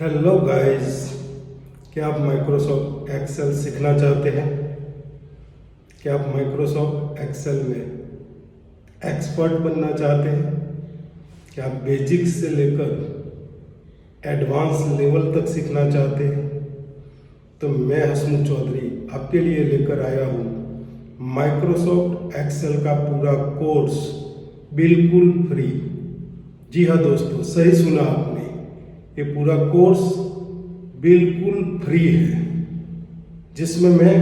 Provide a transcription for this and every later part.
Hello guys. क्या आप Microsoft Excel सीखना चाहते हैं? क्या आप माइक्रोसॉफ्ट एक्सेल में एक्सपर्ट बनना चाहते हैं? क्या आप बेसिक्स से लेकर एडवांस लेवल तक सीखना चाहते हैं? तो मैं हसमुख चौधरी आपके लिए लेकर आया हूँ माइक्रोसॉफ्ट एक्सेल का पूरा कोर्स बिल्कुल फ्री। जी हाँ दोस्तों, सही सुना आपने। ये पूरा कोर्स बिल्कुल फ्री है, जिसमें मैं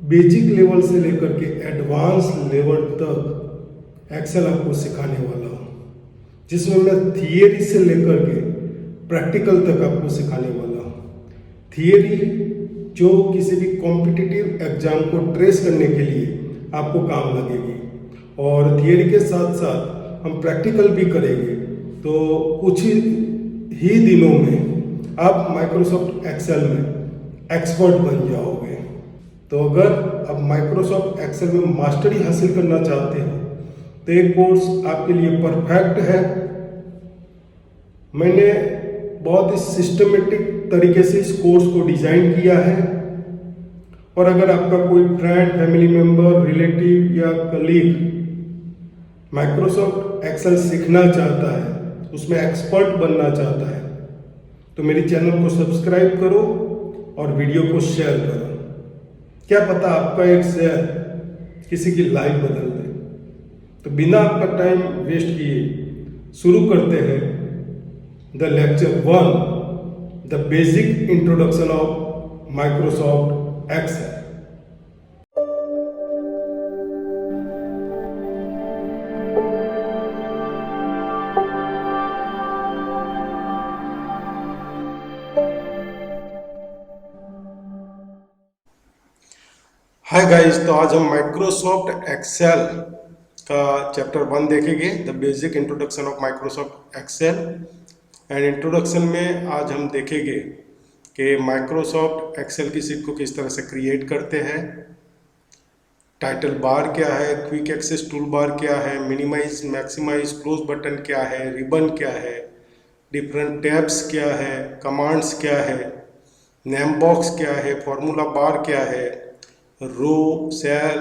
बेसिक लेवल से लेकर के एडवांस लेवल तक एक्सेल आपको सिखाने वाला हूँ, जिसमें मैं थियरी से लेकर के प्रैक्टिकल तक आपको सिखाने वाला हूँ। थियरी जो किसी भी कॉम्पिटिटिव एग्जाम को ट्रेस करने के लिए आपको काम लगेगी, और थियरी के साथ साथ हम प्रैक्टिकल भी करेंगे। तो कुछ ही दिनों में आप माइक्रोसॉफ्ट एक्सेल में एक्सपर्ट बन जाओगे। तो अगर आप माइक्रोसॉफ्ट एक्सेल में मास्टरी हासिल करना चाहते हो तो एक कोर्स आपके लिए परफेक्ट है। मैंने बहुत ही सिस्टमेटिक तरीके से इस कोर्स को डिज़ाइन किया है, और अगर आपका कोई फ्रेंड, फैमिली मेंबर, रिलेटिव या कलीग माइक्रोसॉफ्ट एक्सेल सीखना चाहता है, उसमें एक्सपर्ट बनना चाहता है, तो मेरे चैनल को सब्सक्राइब करो और वीडियो को शेयर करो। क्या पता आपका एक शेयर किसी की लाइफ बदल दे। तो बिना आपका टाइम वेस्ट किए शुरू करते हैं the lecture 1, the basic introduction of Microsoft Excel. Hi guys, तो आज हम माइक्रोसॉफ्ट एक्सेल का चैप्टर 1 देखेंगे, the basic introduction of Microsoft Excel. And introduction में आज हम देखेंगे कि माइक्रोसॉफ्ट एक्सेल की शीट को किस तरह से क्रिएट करते हैं, टाइटल बार क्या है, क्विक एक्सेस टूल बार क्या है, मिनिमाइज मैक्सिमाइज क्लोज बटन क्या है, रिबन क्या है, डिफरेंट टैब्स क्या है, कमांड्स क्या है, नेम बॉक्स क्या है, फॉर्मूला बार क्या है, रो, सेल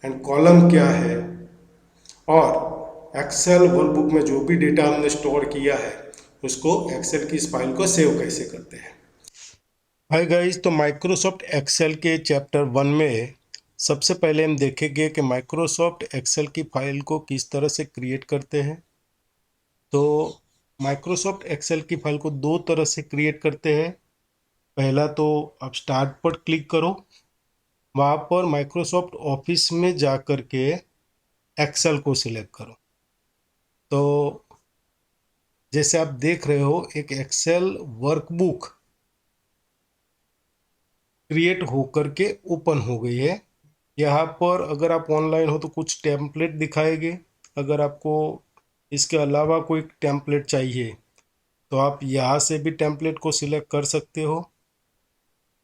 एंड कॉलम क्या है, और एक्सेल वर्कबुक में जो भी डेटा हमने स्टोर किया है उसको एक्सेल की इस फाइल को सेव कैसे करते हैं। हाय गाइस, तो माइक्रोसॉफ्ट एक्सेल के चैप्टर 1 में सबसे पहले हम देखेंगे कि माइक्रोसॉफ्ट एक्सेल की फाइल को किस तरह से क्रिएट करते हैं। तो माइक्रोसॉफ्ट एक्सेल की फाइल को दो तरह से क्रिएट करते हैं। पहला तो आप स्टार्ट पर क्लिक करो, वहाँ पर माइक्रोसॉफ्ट ऑफिस में जा कर के एक्सेल को सिलेक्ट करो। तो जैसे आप देख रहे हो, एक एक्सेल वर्कबुक क्रिएट होकर के ओपन हो गई है। यहाँ पर अगर आप ऑनलाइन हो तो कुछ टेम्पलेट दिखाएंगे। अगर आपको इसके अलावा कोई टेम्पलेट चाहिए तो आप यहाँ से भी टेम्पलेट को सिलेक्ट कर सकते हो।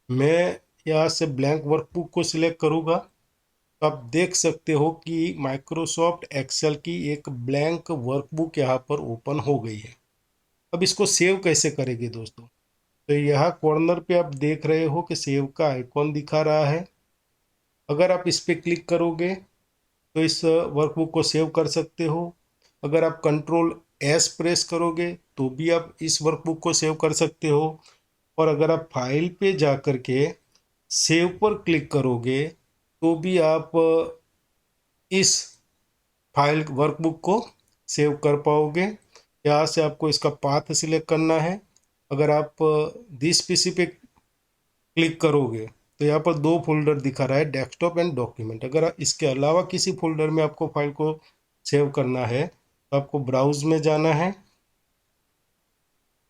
मैं यहाँ से ब्लैंक वर्कबुक को सिलेक्ट करूँगा। तो आप देख सकते हो कि माइक्रोसॉफ्ट एक्सेल की एक ब्लैंक वर्कबुक यहाँ पर ओपन हो गई है। अब इसको सेव कैसे करेंगे दोस्तों? तो यहाँ कॉर्नर पे आप देख रहे हो कि सेव का आइकॉन दिखा रहा है। अगर आप इस पर क्लिक करोगे तो इस वर्कबुक को सेव कर सकते हो। अगर आप कंट्रोल एस प्रेस करोगे तो भी आप इस वर्कबुक को सेव कर सकते हो। और अगर आप फाइल पे जा कर के सेव पर क्लिक करोगे तो भी आप इस फाइल वर्कबुक को सेव कर पाओगे। यहाँ से आपको इसका पाथ सिलेक्ट करना है। अगर आप दिस पीसी पे क्लिक करोगे तो यहाँ पर दो फोल्डर दिखा रहा है, डेस्कटॉप एंड डॉक्यूमेंट। अगर इसके अलावा किसी फोल्डर में आपको फाइल को सेव करना है तो आपको ब्राउज में जाना है,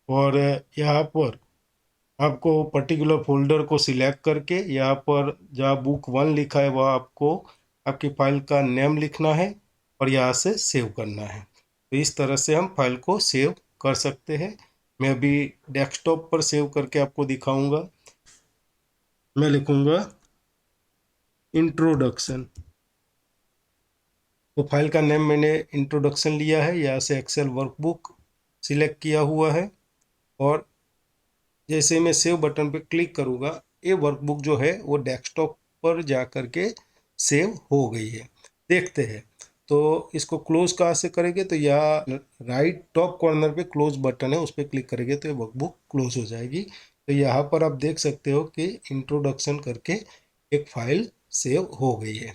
और यहाँ पर आपको पर्टिकुलर फोल्डर को सिलेक्ट करके यहाँ पर जहाँ बुक 1 लिखा है वह आपको आपकी फाइल का नेम लिखना है और यहाँ से सेव करना है। तो इस तरह से हम फाइल को सेव कर सकते हैं। मैं अभी डेस्कटॉप पर सेव करके आपको दिखाऊंगा। मैं लिखूंगा इंट्रोडक्शन। तो फाइल का नेम मैंने इंट्रोडक्शन लिया है। यहाँ से एक्सेल वर्कबुक सिलेक्ट किया हुआ है और जैसे मैं सेव बटन पे क्लिक करूँगा, ये वर्कबुक जो है वो डेस्कटॉप पर जा कर के सेव हो गई है। देखते हैं। तो इसको क्लोज कहाँ से करेंगे, तो यहाँ राइट टॉप कॉर्नर पे क्लोज बटन है, उस पर क्लिक करेंगे तो ये वर्कबुक क्लोज हो जाएगी। तो यहाँ पर आप देख सकते हो कि इंट्रोडक्शन करके एक फाइल सेव हो गई है।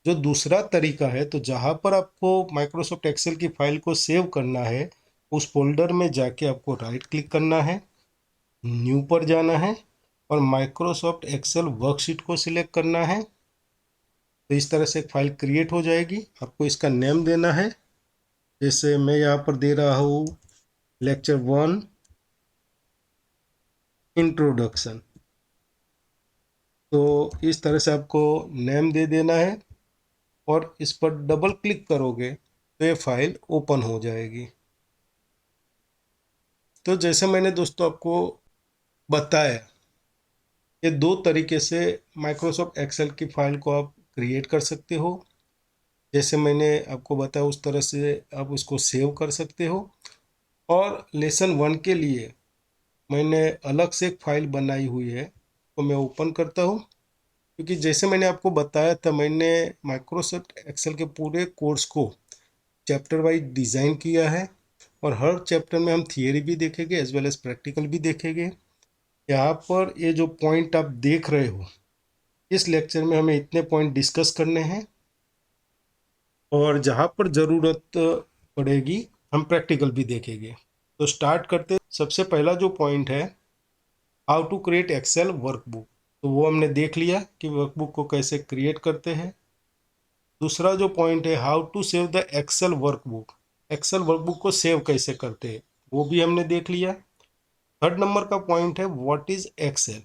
जो दूसरा तरीका है, तो जहाँ पर आपको माइक्रोसॉफ्ट एक्सेल की फाइल को सेव करना है, उस फोल्डर में जाके आपको राइट क्लिक करना है, न्यू पर जाना है और माइक्रोसॉफ्ट एक्सेल वर्कशीट को सिलेक्ट करना है। तो इस तरह से एक फाइल क्रिएट हो जाएगी। आपको इसका नेम देना है, जैसे मैं यहाँ पर दे रहा हूँ लेक्चर 1 इंट्रोडक्शन। तो इस तरह से आपको नेम दे देना है और इस पर डबल क्लिक करोगे तो ये फाइल ओपन हो जाएगी। तो जैसे मैंने दोस्तों आपको बताया, ये दो तरीके से माइक्रोसॉफ्ट एक्सेल की फाइल को आप क्रिएट कर सकते हो। जैसे मैंने आपको बताया उस तरह से आप उसको सेव कर सकते हो। और लेसन 1 के लिए मैंने अलग से एक फाइल बनाई हुई है, तो मैं ओपन करता हूँ। क्योंकि जैसे मैंने आपको बताया था, मैंने माइक्रोसॉफ्ट एक्सेल के पूरे कोर्स को चैप्टर वाइज डिज़ाइन किया है और हर चैप्टर में हम थियरी भी देखेंगे एज वेल एज प्रैक्टिकल भी देखेंगे। यहाँ पर ये जो पॉइंट आप देख रहे हो, इस लेक्चर में हमें इतने पॉइंट डिस्कस करने हैं और जहाँ पर ज़रूरत पड़ेगी हम प्रैक्टिकल भी देखेंगे। तो स्टार्ट करते। सबसे पहला जो पॉइंट है, how to create Excel workbook, तो वो हमने देख लिया कि वर्कबुक को कैसे क्रिएट करते हैं। दूसरा जो पॉइंट है, how to save the Excel workbook, Excel workbook को सेव कैसे करते हैं, वो भी हमने देख लिया। थर्ड नंबर का पॉइंट है, व्हाट इज एक्सेल।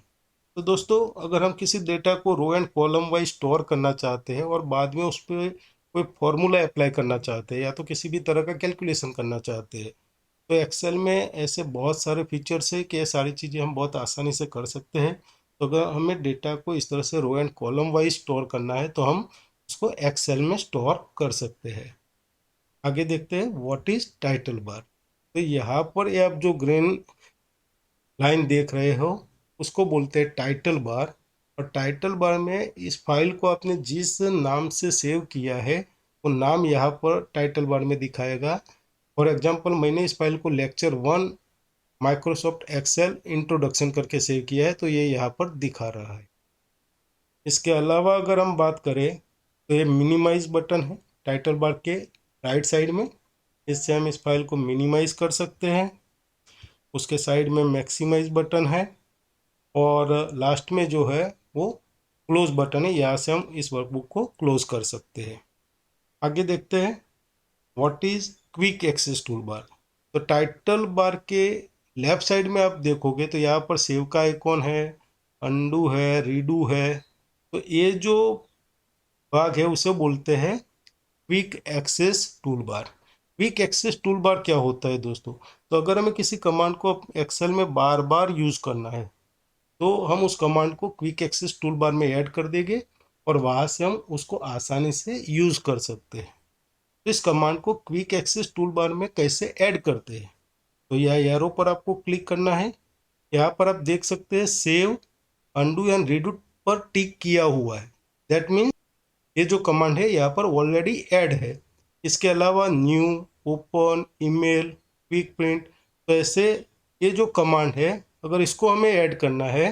तो दोस्तों, अगर हम किसी डेटा को row and column wise store करना चाहते हैं और बाद में उस पर कोई फॉर्मूला अप्लाई करना चाहते हैं या तो किसी भी तरह का कैलकुलेशन करना चाहते हैं, तो एक्सेल में ऐसे बहुत सारे फीचर्स है कि ये सारी चीज़ें हम बहुत आसानी से कर सकते हैं। तो अगर हमें डेटा को इस तरह से row and column wise store करना है तो हम उसको एक्सेल में स्टोर कर सकते हैं। आगे देखते हैं, व्हाट इज टाइटल बार। तो यहाँ पर ये आप जो ग्रीन लाइन देख रहे हो, उसको बोलते हैं टाइटल बार। और टाइटल बार में इस फाइल को आपने जिस नाम से सेव किया है वो नाम यहाँ पर टाइटल बार में दिखाएगा। फॉर एग्जांपल, मैंने इस फाइल को लेक्चर 1 माइक्रोसॉफ्ट एक्सेल इंट्रोडक्शन करके सेव किया है, तो ये यहाँ पर दिखा रहा है। इसके अलावा अगर हम बात करें तो ये मिनिमाइज बटन है टाइटल बार के राइट साइड में, इससे हम इस फाइल को मिनिमाइज कर सकते हैं। उसके साइड में मैक्सिमाइज बटन है और लास्ट में जो है वो क्लोज बटन है, यहाँ से हम इस वर्कबुक को क्लोज कर सकते हैं। आगे देखते हैं, what is quick access toolbar. तो टाइटल बार के लेफ्ट साइड में आप देखोगे तो यहाँ पर सेव का आइकॉन है, अंडू है, रीडू है। तो ये जो भाग है उसे बोलते हैं quick access toolbar. Quick access toolbar क्या होता है दोस्तों, तो अगर हमें किसी कमांड को एक्सेल में बार बार यूज करना है तो हम उस कमांड को क्विक एक्सेस टूल बार में ऐड कर देंगे और वहां से हम उसको आसानी से यूज कर सकते हैं। तो इस कमांड को क्विक एक्सेस टूल बार में कैसे ऐड करते हैं, तो यह एरो पर आपको क्लिक करना है। यहाँ पर आप देख सकते हैं सेव, अंडू एंड रीडू पर टिक किया हुआ है। दैट मीन्स ये जो कमांड है यहाँ पर ऑलरेडी ऐड है। इसके अलावा new, open, email, quick print, तो ऐसे ये जो कमांड है अगर इसको हमें ऐड करना है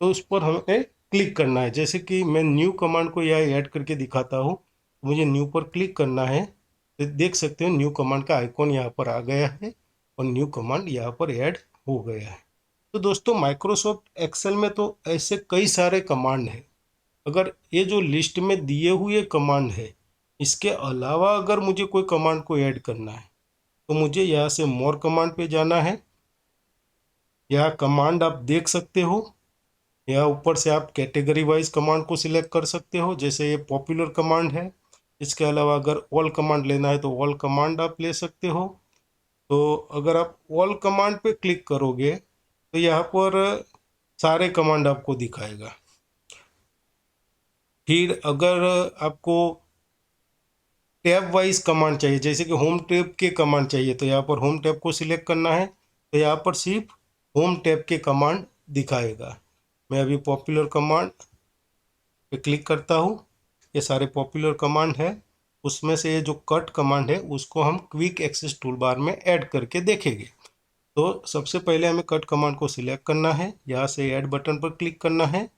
तो उस पर हमें क्लिक करना है। जैसे कि मैं न्यू कमांड को यहाँ ऐड करके दिखाता हूँ, मुझे न्यू पर क्लिक करना है तो देख सकते हो न्यू कमांड का आइकॉन यहाँ पर आ गया है और न्यू कमांड यहाँ पर ऐड हो गया है। तो दोस्तों, माइक्रोसॉफ्ट एक्सेल में तो ऐसे कई सारे कमांड हैं। अगर ये जो लिस्ट में दिए हुए कमांड है, इसके अलावा अगर मुझे कोई कमांड को ऐड करना है तो मुझे यहाँ से मोर कमांड पे जाना है। यहाँ कमांड आप देख सकते हो, या ऊपर से आप कैटेगरी वाइज कमांड को सिलेक्ट कर सकते हो, जैसे ये पॉपुलर कमांड है। इसके अलावा अगर ऑल कमांड लेना है तो ऑल कमांड आप ले सकते हो। तो अगर आप ऑल कमांड पे क्लिक करोगे तो यहाँ पर सारे कमांड आपको दिखाएगा। फिर अगर आपको टैब वाइज कमांड चाहिए, जैसे कि होम टैब के कमांड चाहिए, तो यहाँ पर होम टैब को सिलेक्ट करना है। तो यहाँ पर सिर्फ होम टैब के कमांड दिखाएगा। मैं अभी पॉपुलर कमांड पे क्लिक करता हूँ। ये सारे पॉपुलर कमांड है, उसमें से ये जो कट कमांड है उसको हम क्विक एक्सेस टूल बार में ऐड करके देखेंगे। तो सबसे पहले हमें कट कमांड को सिलेक्ट करना है, यहाँ से ऐड बटन पर क्लिक करना है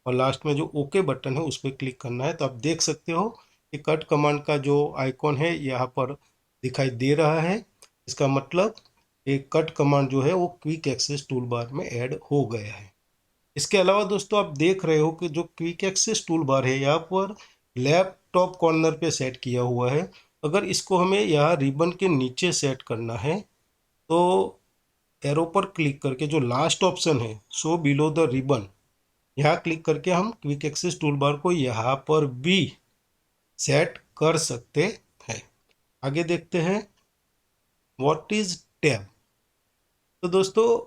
और लास्ट में जो ओके बटन है उस पर क्लिक करना है। तो आप देख सकते हो कि कट कमांड का जो आइकॉन है यहाँ पर दिखाई दे रहा है। इसका मतलब एक कट कमांड जो है वो क्विक एक्सेस टूल बार में ऐड हो गया है। इसके अलावा दोस्तों आप देख रहे हो कि जो क्विक एक्सेस टूल बार है यहाँ पर लेफ्ट टॉप कॉर्नर पे सेट किया हुआ है। अगर इसको हमें यहाँ रिबन के नीचे सेट करना है तो एरो पर क्लिक करके जो लास्ट ऑप्शन है शो बिलो द रिबन, यहाँ क्लिक करके हम क्विक एक्सेस टूल बार को यहाँ पर भी सेट कर सकते हैं। आगे देखते हैं व्हाट इज टैब। तो दोस्तों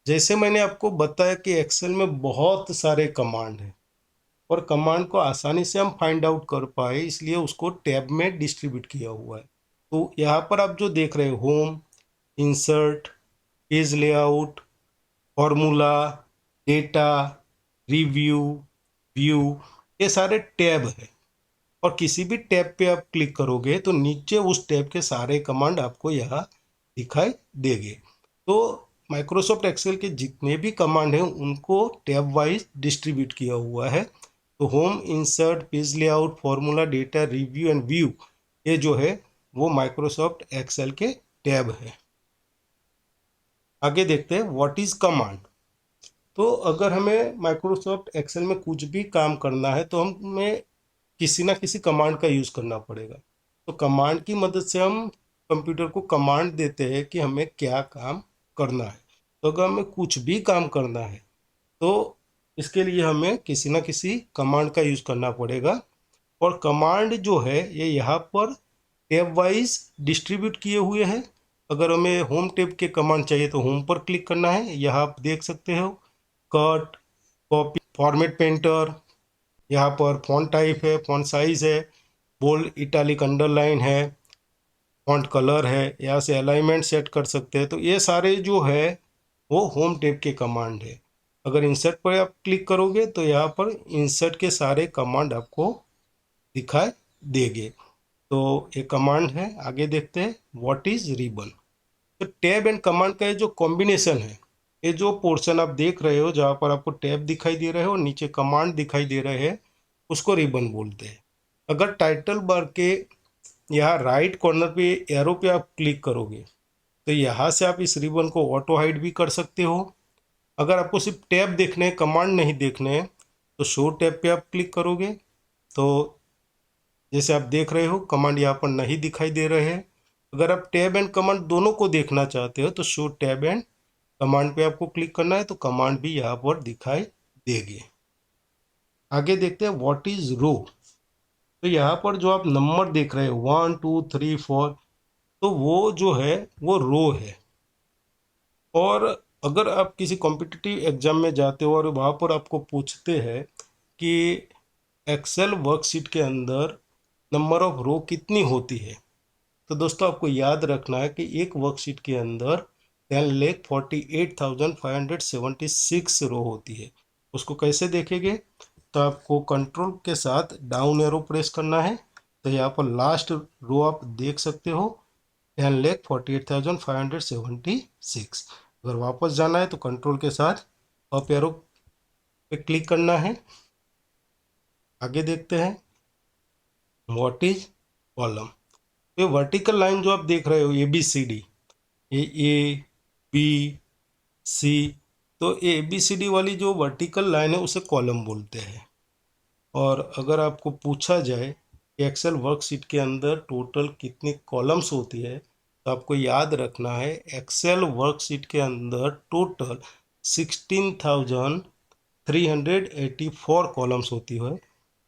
जैसे मैंने आपको बताया कि एक्सेल में बहुत सारे कमांड हैं और कमांड को आसानी से हम फाइंड आउट कर पाए इसलिए उसको टैब में डिस्ट्रीब्यूट किया हुआ है। तो यहाँ पर आप जो देख रहे हो home, insert, page layout, formula, data, review, view, ये सारे टैब है और किसी भी टैब पे आप क्लिक करोगे तो नीचे उस टैब के सारे कमांड आपको यहाँ दिखाई देंगे। तो माइक्रोसॉफ्ट एक्सेल के जितने भी कमांड हैं उनको टैब वाइज डिस्ट्रीब्यूट किया हुआ है। तो home, insert, page layout, formula, data, review and view, ये जो है वो माइक्रोसॉफ्ट एक्सेल के टैब है। आगे देखते हैं व्हाट इज कमांड। तो अगर हमें माइक्रोसॉफ्ट एक्सेल में कुछ भी काम करना है तो हमें किसी ना किसी कमांड का यूज़ करना पड़ेगा। तो कमांड की मदद से हम कंप्यूटर को कमांड देते हैं कि हमें क्या काम करना है। तो अगर हमें कुछ भी काम करना है तो इसके लिए हमें किसी ना किसी कमांड का यूज़ करना पड़ेगा। और कमांड जो है ये यहाँ पर टैब वाइज डिस्ट्रीब्यूट किए हुए हैं। अगर हमें होम टैब के कमांड चाहिए तो होम पर क्लिक करना है, यहाँ आप देख सकते हो कट, कॉपी, फॉर्मेट पेंटर, यहाँ पर फॉन्ट टाइप है, फॉन्ट साइज है, बोल्ड, इटैलिक, अंडरलाइन है, फॉन्ट कलर है, यहाँ से अलाइनमेंट सेट कर सकते हैं। तो ये सारे जो है वो होम टैब के कमांड है। अगर इंसर्ट पर आप क्लिक करोगे तो यहाँ पर इंसर्ट के सारे कमांड आपको दिखाई देंगे। तो ये कमांड है। आगे देखते हैं व्हाट इज रिबन। तो टैब एंड कमांड का ये जो कॉम्बिनेशन है, ये जो पोर्शन आप देख रहे हो जहाँ पर आपको टैब दिखाई दे रहे हो और नीचे कमांड दिखाई दे रहे हैं उसको रिबन बोलते हैं। अगर टाइटल बार के यहाँ राइट कॉर्नर पे एरो पे आप क्लिक करोगे तो यहाँ से आप इस रिबन को ऑटो हाइड भी कर सकते हो। अगर आपको सिर्फ टैब देखने हैं, कमांड नहीं देखने हैं, तो शो टैब पे आप क्लिक करोगे तो जैसे आप देख रहे हो कमांड यहाँ पर नहीं दिखाई दे रहे हैं। अगर आप टैब एंड कमांड दोनों को देखना चाहते हो तो शो टैब एंड कमांड पे आपको क्लिक करना है तो कमांड भी यहाँ पर दिखाई देगी। आगे देखते हैं व्हाट इज रो। तो यहाँ पर जो आप नंबर देख रहे हो 1 2 3 4, तो वो जो है वो रो है। और अगर आप किसी कॉम्पिटिटिव एग्जाम में जाते हो और वहाँ पर आपको पूछते हैं कि एक्सेल वर्कशीट के अंदर नंबर ऑफ रो कितनी होती है, तो दोस्तों आपको याद रखना है कि एक वर्कशीट के अंदर 10,48,576 रो होती है। उसको कैसे देखेंगे, तो आपको कंट्रोल के साथ डाउन एरो प्रेस करना है। तो यहाँ पर लास्ट रो आप देख सकते हो 10,48,576। अगर वापस जाना है तो कंट्रोल के साथ अप एरो पे क्लिक करना है। आगे देखते हैं व्हाट इज कॉलम। ये वर्टिकल लाइन जो आप देख रहे हो ABCD, ये A B C, तो ABCD वाली जो वर्टिकल लाइन है उसे कॉलम बोलते हैं। और अगर आपको पूछा जाए कि एक्सेल वर्कशीट के अंदर टोटल कितनी कॉलम्स होती है तो आपको याद रखना है एक्सेल वर्कशीट के अंदर टोटल 16,384 कॉलम्स होती है।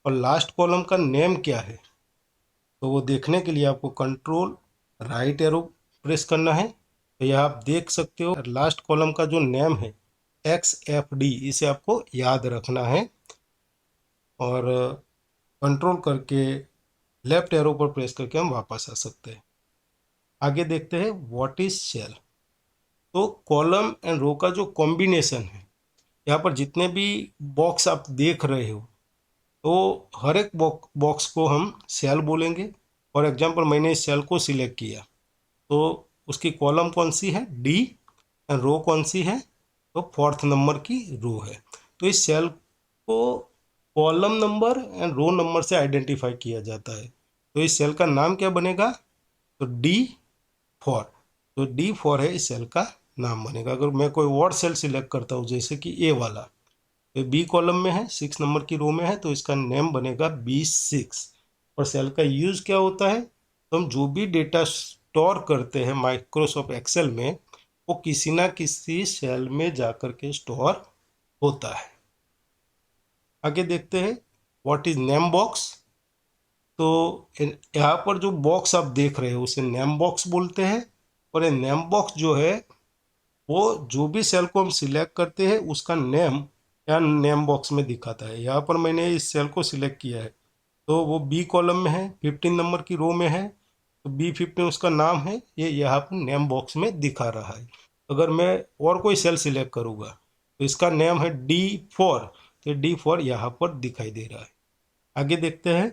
और लास्ट कॉलम का नेम क्या है तो वो देखने के लिए आपको कंट्रोल राइट एरो प्रेस करना है। तो यह आप देख सकते हो लास्ट कॉलम का जो नेम है XFD, इसे आपको याद रखना है। और कंट्रोल करके लेफ्ट एरो पर प्रेस करके हम वापस आ सकते हैं। आगे देखते हैं व्हाट इज सेल। तो कॉलम एंड रो का जो कॉम्बिनेशन है, यहाँ पर जितने भी बॉक्स आप देख रहे हो तो हर एक बॉक्स को हम सेल बोलेंगे। फॉर एग्जांपल मैंने इस सेल को सिलेक्ट किया तो उसकी कॉलम कौन सी है, डी, एंड रो कौन सी है, तो फोर्थ नंबर की रो है। तो इस सेल को column number and row number से आइडेंटिफाई किया जाता है। तो इस सेल का नाम क्या बनेगा, तो D4। तो D4 है इस सेल का नाम बनेगा। अगर मैं कोई और सेल सिलेक्ट करता हूँ जैसे कि ए वाला, तो बी कॉलम में है, 6 नंबर की रो में है, तो इसका नेम बनेगा B6। और सेल का यूज क्या होता है, तो हम जो भी डेटा स्टोर करते हैं माइक्रोसॉफ्ट एक्सेल में वो किसी ना किसी सेल में जाकर के स्टोर होता है। आगे देखते हैं व्हाट इज नेम बॉक्स। तो यहाँ पर जो बॉक्स आप देख रहे हो उसे नेम बॉक्स बोलते हैं। और ये नेम बॉक्स जो है वो जो भी सेल को हम सिलेक्ट करते हैं उसका नेम यहाँ नेम बॉक्स में दिखाता है। यहाँ पर मैंने इस सेल को सिलेक्ट किया है तो वो बी कॉलम में है, 15 नंबर की रो में है, तो B15 उसका नाम है, ये यहाँ पर नेम बॉक्स में दिखा रहा है। अगर मैं और कोई सेल सिलेक्ट करूँगा तो इसका नेम है D4, तो D4 यहाँ पर दिखाई दे रहा है। आगे देखते हैं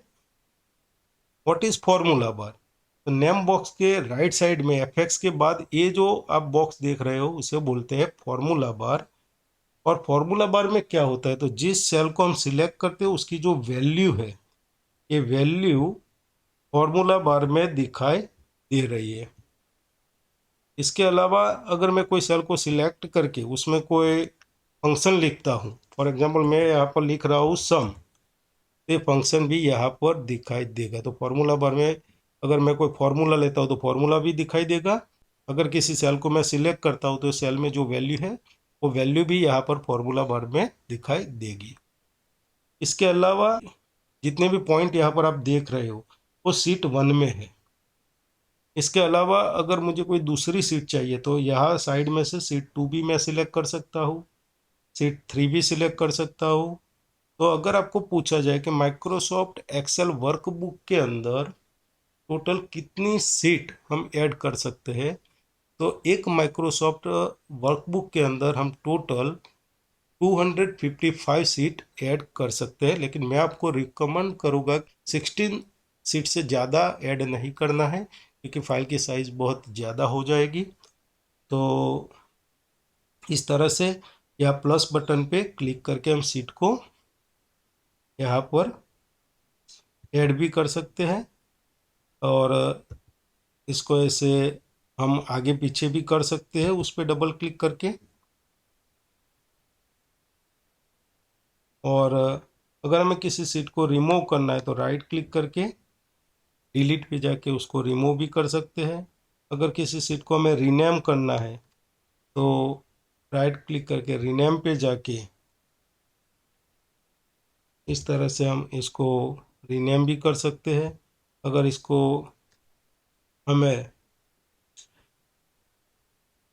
व्हाट इज फॉर्मूला बार। तो नेम बॉक्स के राइट साइड में एफएक्स के बाद ये जो आप बॉक्स देख रहे हो उसे बोलते हैं फॉर्मूला बार। और फॉर्मूला बार में क्या होता है, तो जिस सेल को हम सिलेक्ट करते हैं उसकी जो वैल्यू है ये वैल्यू फॉर्मूला बार में दिखाई दे रही है। इसके अलावा अगर मैं कोई सेल को सिलेक्ट करके उसमें कोई फंक्शन लिखता हूँ, फॉर एग्जांपल मैं यहाँ पर लिख रहा हूँ सम, ये फंक्शन भी यहाँ पर दिखाई देगा। तो फॉर्मूला बार में अगर मैं कोई फॉर्मूला लेता हूँ तो फॉर्मूला भी दिखाई देगा। अगर किसी सेल को मैं सिलेक्ट करता हूँ तो सेल में जो वैल्यू है वो वैल्यू भी यहाँ पर फॉर्मूला बार में दिखाई देगी। इसके अलावा जितने भी पॉइंट यहाँ पर आप देख रहे हो वो सीट 1 में है। इसके अलावा अगर मुझे कोई दूसरी सीट चाहिए तो यहाँ साइड में से सीट 2 भी मैं सिलेक्ट कर सकता हूँ, सीट 3 भी सिलेक्ट कर सकता हूँ। तो अगर आपको पूछा जाए कि माइक्रोसॉफ्ट एक्सेल वर्कबुक के अंदर टोटल कितनी सीट हम ऐड कर सकते हैं, तो एक माइक्रोसॉफ्ट वर्कबुक के अंदर हम टोटल 255 सीट ऐड कर सकते हैं। लेकिन मैं आपको रिकमेंड करूँगा 16 सीट से ज़्यादा ऐड नहीं करना है क्योंकि फाइल की साइज़ बहुत ज़्यादा हो जाएगी। तो इस तरह से या प्लस बटन पे क्लिक करके हम सीट को यहाँ पर ऐड भी कर सकते हैं और इसको ऐसे हम आगे पीछे भी कर सकते हैं उस पर डबल क्लिक करके। और अगर हमें किसी सीट को रिमूव करना है तो राइट क्लिक करके डिलीट पे जाके उसको रिमूव भी कर सकते हैं। अगर किसी सीट को हमें रीनेम करना है तो राइट क्लिक करके रीनेम पे जाके इस तरह से हम इसको रीनेम भी कर सकते हैं। अगर इसको हमें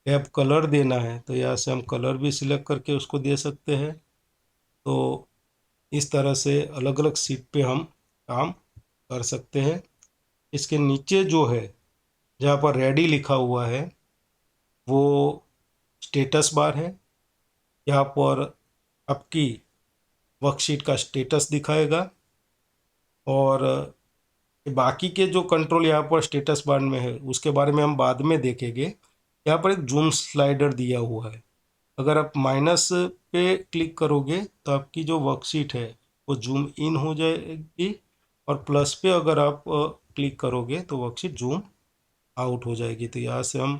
टैब कलर देना है तो यहाँ से हम कलर भी सिलेक्ट करके उसको दे सकते हैं। तो इस तरह से अलग अलग सीट पे हम काम कर सकते हैं। इसके नीचे जो है जहाँ पर रेडी लिखा हुआ है वो स्टेटस बार है। यहाँ पर आपकी वर्कशीट का स्टेटस दिखाएगा और बाकी के जो कंट्रोल यहाँ पर स्टेटस बार में है उसके बारे में हम बाद में देखेंगे। यहाँ पर एक जूम स्लाइडर दिया हुआ है। अगर आप माइनस पे क्लिक करोगे तो आपकी जो वर्कशीट है वो जूम इन हो जाएगी और प्लस पे अगर आप क्लिक करोगे तो वर्कशीट जूम आउट हो जाएगी। तो यहाँ से हम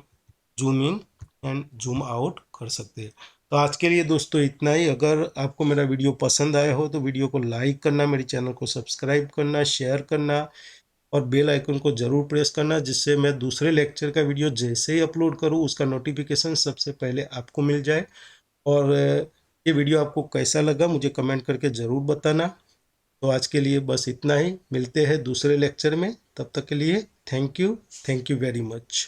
zoom in and zoom out कर सकते हैं। तो आज के लिए दोस्तों इतना ही। अगर आपको मेरा वीडियो पसंद आया हो तो वीडियो को लाइक करना, मेरे चैनल को सब्सक्राइब करना, शेयर करना और बेल आइकन को ज़रूर प्रेस करना जिससे मैं दूसरे लेक्चर का वीडियो जैसे ही अपलोड करूँ उसका नोटिफिकेशन सबसे पहले आपको मिल जाए। और ये वीडियो आपको कैसा लगा मुझे कमेंट करके ज़रूर बताना। तो आज के लिए बस इतना ही, मिलते हैं दूसरे लेक्चर में, तब तक के लिए थैंक यू वेरी मच।